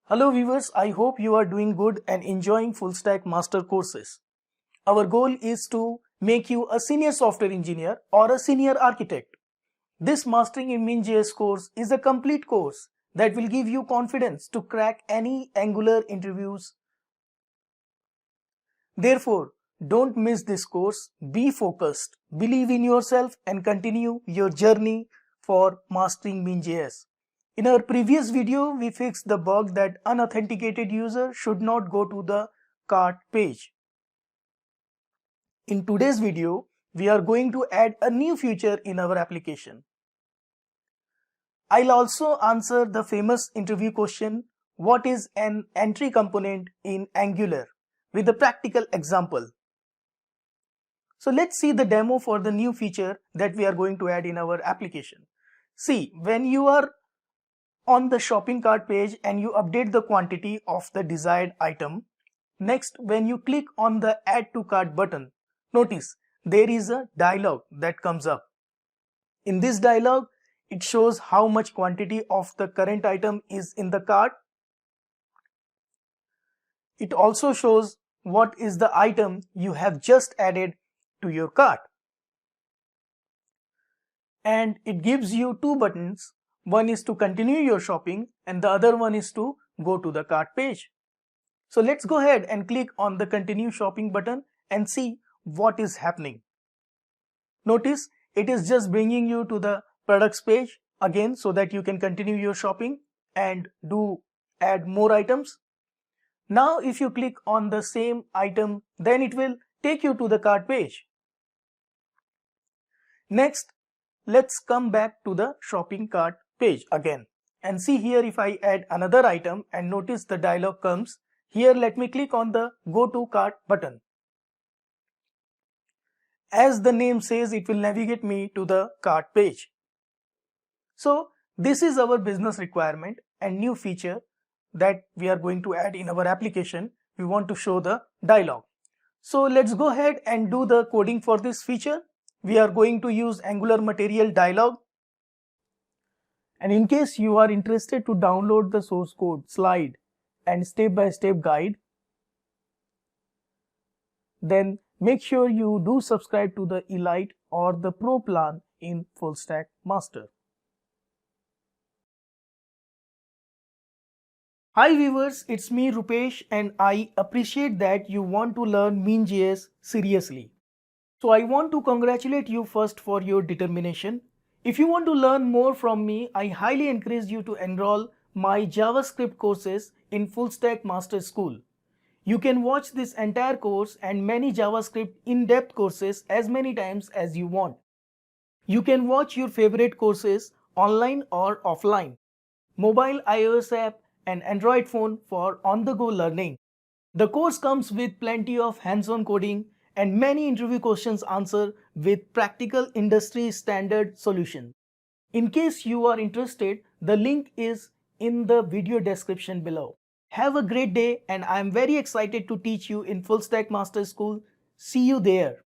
Hello viewers, I hope you are doing good and enjoying FullStack Master courses. Our goal is to make you a senior software engineer or a senior architect. This Mastering MEAN.js course is a complete course that will give you confidence to crack any Angular interviews. Therefore, don't miss this course, be focused, believe in yourself and continue your journey for Mastering MEAN.js. In our previous video, we fixed the bug that unauthenticated user should not go to the cart page. In today's video, we are going to add a new feature in our application. I'll also answer the famous interview question, what is an entry component in Angular, with a practical example. So let's see the demo for the new feature that we are going to add in our application. See, when you are on the shopping cart page and you update the quantity of the desired item. Next, when you click on the add to cart button, notice there is a dialog that comes up. In this dialog, it shows how much quantity of the current item is in the cart. It also shows what is the item you have just added to your cart. And it gives you two buttons. One is to continue your shopping and the other one is to go to the cart page. So let's go ahead and click on the continue shopping button and see what is happening. Notice it is just bringing you to the products page again so that you can continue your shopping and add more items. Now if you click on the same item, then it will take you to the cart page. Next, let's come back to the shopping cart page again and see here if I add another item and notice the dialog comes. Here let me click on the go to cart button. As the name says, it will navigate me to the cart page. So this is our business requirement and new feature that we are going to add in our application. We want to show the dialog. So let's go ahead and do the coding for this feature. We are going to use Angular material dialog. And in case you are interested to download the source code, slide and step-by-step guide, then make sure you do subscribe to the Elite or the Pro plan in FullStack Master. Hi viewers, it's me Rupesh and I appreciate that you want to learn MEAN.js seriously. So I want to congratulate you first for your determination. If you want to learn more from me, I highly encourage you to enroll my JavaScript courses in FullStack Master School. You can watch this entire course and many JavaScript in-depth courses as many times as you want. You can watch your favorite courses online or offline, mobile iOS app and Android phone for on-the-go learning. The course comes with plenty of hands-on coding and many interview questions answered with practical industry standard solutions. In case you are interested, the link is in the video description below. Have a great day and I am very excited to teach you in FullStack Master School. See you there.